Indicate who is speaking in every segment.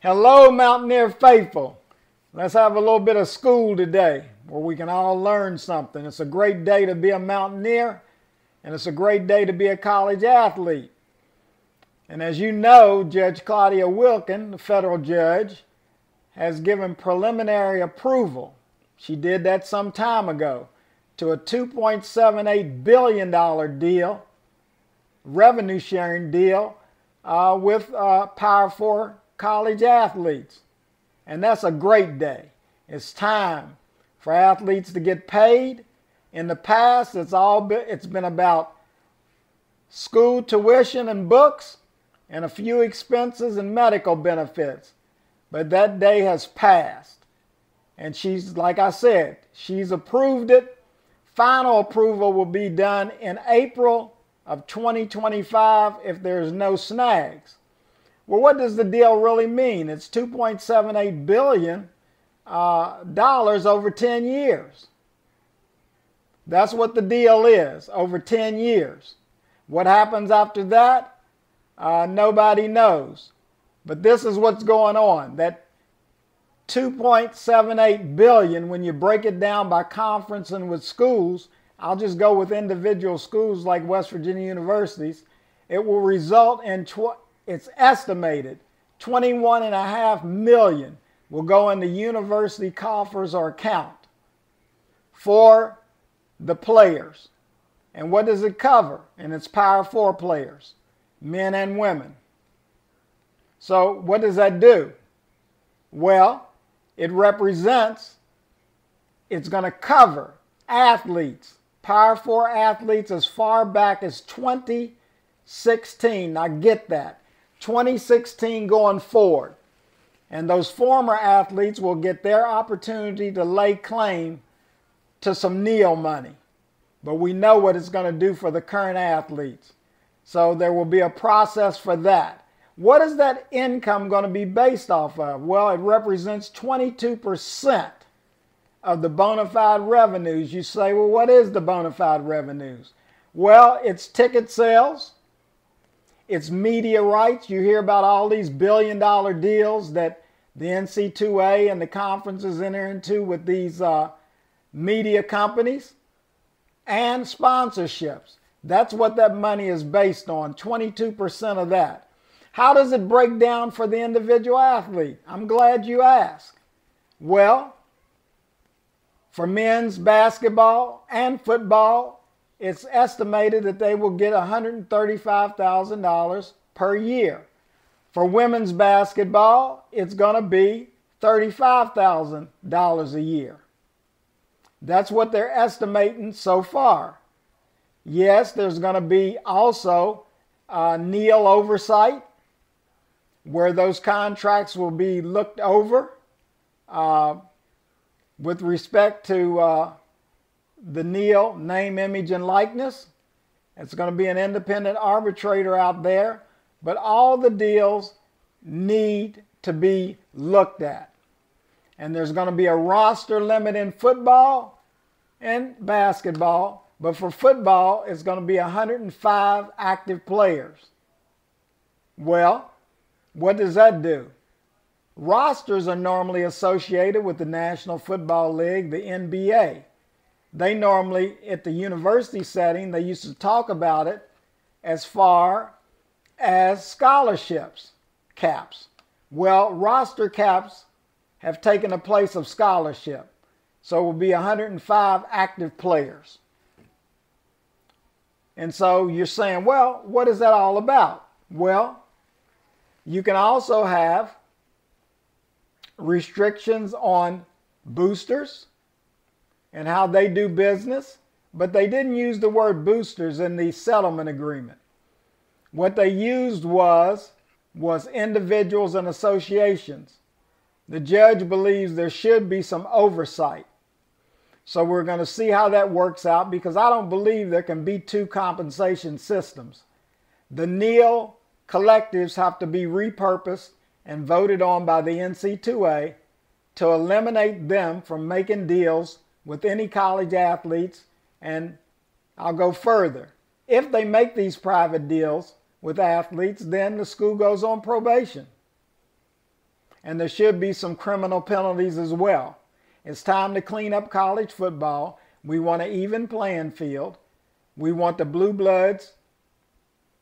Speaker 1: Hello, Mountaineer faithful. Let's have a little bit of school today where we can all learn something. It's a great day to be a Mountaineer, and it's a great day to be a college athlete. And as you know, Judge Claudia Wilken, the federal judge, has given preliminary approval. She did that some time ago to a $2.78 billion deal, revenue sharing deal with Power 4 college athletes. And that's a great day. It's time for athletes to get paid. In the past, it's been about school tuition and books and a few expenses and medical benefits. But that day has passed. And she's, like I said, she's approved it. Final approval will be done in April of 2025 if there's no snags. Well, what does the deal really mean? It's $2.78 billion over 10 years. That's what the deal is, over 10 years. What happens after that? Nobody knows. But this is what's going on. That $2.78 billion, when you break it down by conference and with schools, I'll just go with individual schools like West Virginia universities, it will result in, it's estimated, $21.5 million will go in the university coffers or account for the players. And what does it cover? And it's Power 4 players, men and women. So what does that do? Well, it represents, it's going to cover athletes, Power 4 athletes as far back as 2016. Now get that. 2016 going forward. And those former athletes will get their opportunity to lay claim to some NEAL money. But we know what it's going to do for the current athletes. So there will be a process for that. What is that income going to be based off of? Well, it represents 22% of the bona fide revenues. You say, well, what is the bona fide revenues? Well, it's ticket sales. It's media rights. You hear about all these billion-dollar deals that the NC2A and the conferences enter into with these media companies, and sponsorships. That's what that money is based on, 22% of that. How does it break down for the individual athlete? I'm glad you asked. Well, for men's basketball and football, it's estimated that they will get $135,000 per year. For women's basketball, it's going to be $35,000 a year. That's what they're estimating so far. Yes, there's going to be also NEAL oversight, where those contracts will be looked over with respect to the NEAL name, image, and likeness. It's going to be an independent arbitrator out there, but all the deals need to be looked at. And there's going to be a roster limit in football and basketball, but for football, it's going to be 105 active players. Well, what does that do? Rosters are normally associated with the National Football League, the NBA. They normally, at the university setting, they used to talk about it as far as scholarships, caps. Well, roster caps have taken the place of scholarship. So it will be 105 active players. And so you're saying, well, what is that all about? Well, you can also have restrictions on boosters and how they do business, but they didn't use the word boosters in the settlement agreement. What they used was individuals and associations. The judge believes there should be some oversight. So we're going to see how that works out, because I don't believe there can be two compensation systems. The NEAL collectives have to be repurposed and voted on by the NC2A to eliminate them from making deals with any college athletes. And I'll go further. If they make these private deals with athletes, then the school goes on probation. and there should be some criminal penalties as well. It's time to clean up college football. We want an even playing field. We want the blue bloods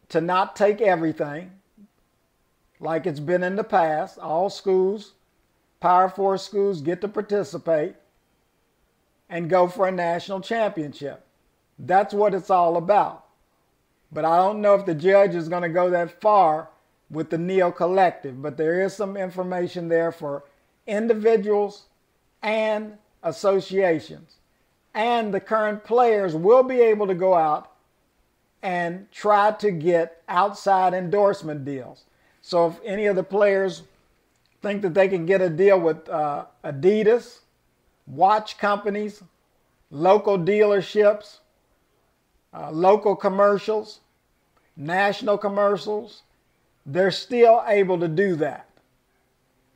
Speaker 1: to not take everything like it's been in the past. All schools, Power 4 schools, get to participate and go for a national championship. That's what it's all about. But I don't know if the judge is going to go that far with the Neal Collective, but there is some information there for individuals and associations. And the current players will be able to go out and try to get outside endorsement deals. So if any of the players think that they can get a deal with Adidas, watch companies, local dealerships, local commercials, national commercials, they're still able to do that.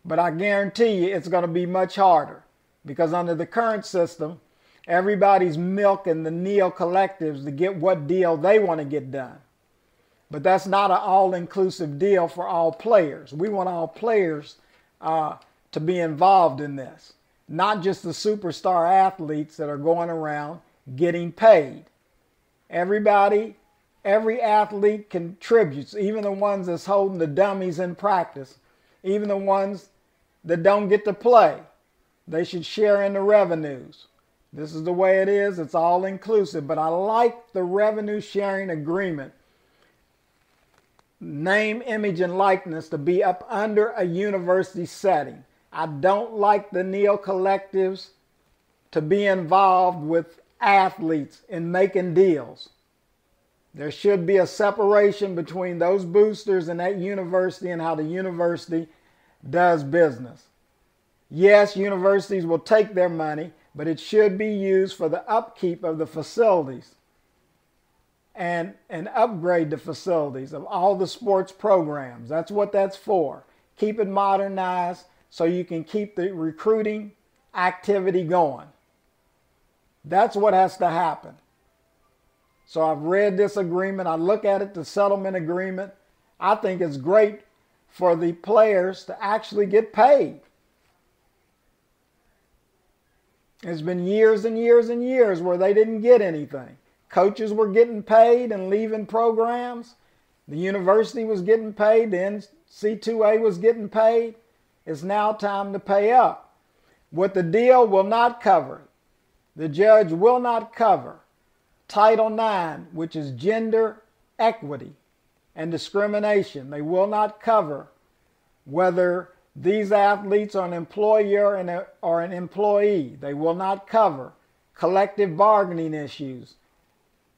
Speaker 1: But I guarantee you it's going to be much harder, because under the current system, everybody's milking the Neal Collectives to get what deal they want to get done. But that's not an all-inclusive deal for all players. We want all players to be involved in this, not just the superstar athletes that are going around getting paid. Everybody, every athlete contributes, even the ones that's holding the dummies in practice, even the ones that don't get to play. They should share in the revenues. This is the way it is. It's all inclusive. But I like the revenue sharing agreement, name, image, and likeness, to be up under a university setting. I don't like the Neal Collectives to be involved with athletes in making deals. There should be a separation between those boosters and that university and how the university does business. Yes, universities will take their money, but it should be used for the upkeep of the facilities and upgrade the facilities of all the sports programs. That's what that's for. Keep it modernized so you can keep the recruiting activity going. That's what has to happen. So I've read this agreement. I look at it, the settlement agreement. I think it's great for the players to actually get paid. It's been years and years and years where they didn't get anything. Coaches were getting paid and leaving programs. The university was getting paid. The NC2A was getting paid. It's now time to pay up. What the deal will not cover, the judge will not cover Title IX, which is gender equity and discrimination. They will not cover whether these athletes are an employer or an employee. They will not cover collective bargaining issues.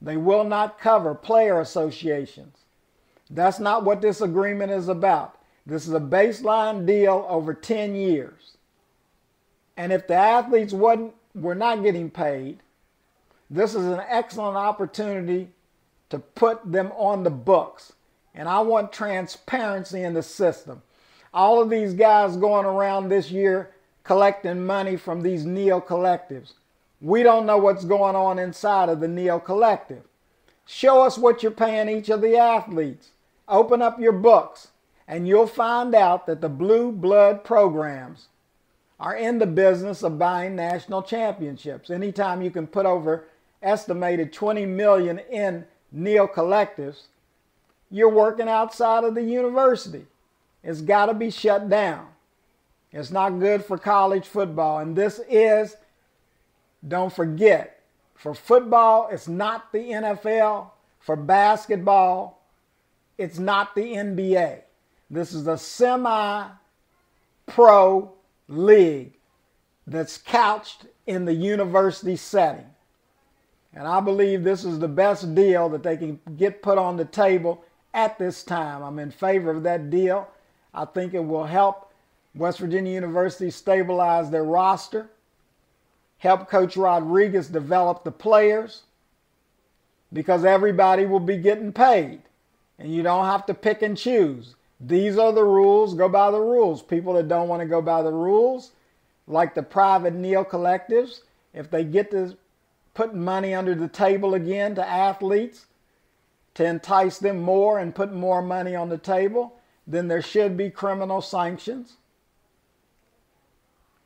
Speaker 1: They will not cover player associations. That's not what this agreement is about. This is a baseline deal over 10 years. And if the athletes were not getting paid, this is an excellent opportunity to put them on the books. And I want transparency in the system. All of these guys going around this year collecting money from these Neal Collectives. We don't know what's going on inside of the Neal Collective. Show us what you're paying each of the athletes. Open up your books and you'll find out that the blue blood programs are in the business of buying national championships. Anytime you can put over estimated $20 million in Neal Collectives, you're working outside of the university. It's got to be shut down. It's not good for college football. And this is, don't forget, for football, it's not the NFL. For basketball, it's not the NBA. This is a semi-pro league that's couched in the university setting. And I believe this is the best deal that they can get put on the table at this time. I'm in favor of that deal. I think it will help West Virginia University stabilize their roster, help Coach Rodriguez develop the players, because everybody will be getting paid. And you don't have to pick and choose. These are the rules. Go by the rules. People that don't want to go by the rules, like the private Neal Collectives, if they get to put money under the table again to athletes to entice them more and put more money on the table, then there should be criminal sanctions.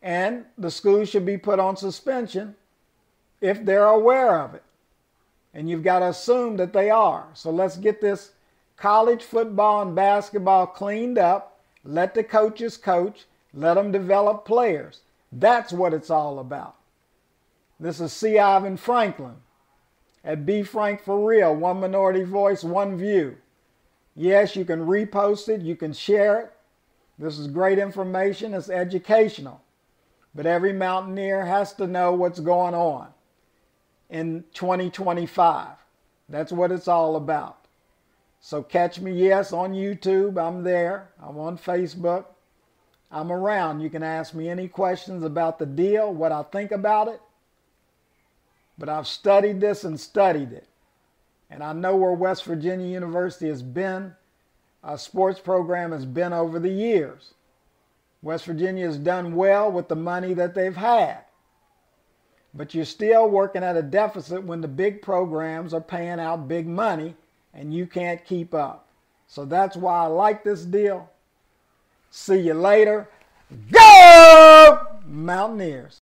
Speaker 1: And the school should be put on suspension if they're aware of it. And you've got to assume that they are. So let's get this college football and basketball cleaned up. Let the coaches coach. Let them develop players. That's what it's all about. This is C. Ivan Franklin at B. Frank for Real. One minority voice, one view. Yes, you can repost it. You can share it. This is great information. It's educational. But every mountaineer has to know what's going on in 2025. That's what it's all about. So catch me, yes, on YouTube. I'm there. I'm on Facebook. I'm around. You can ask me any questions about the deal, what I think about it. But I've studied this and studied it. And I know where West Virginia University has been, a sports program has been over the years. West Virginia has done well with the money that they've had. But you're still working at a deficit when the big programs are paying out big money and you can't keep up. So that's why I like this deal. See you later. Go Mountaineers!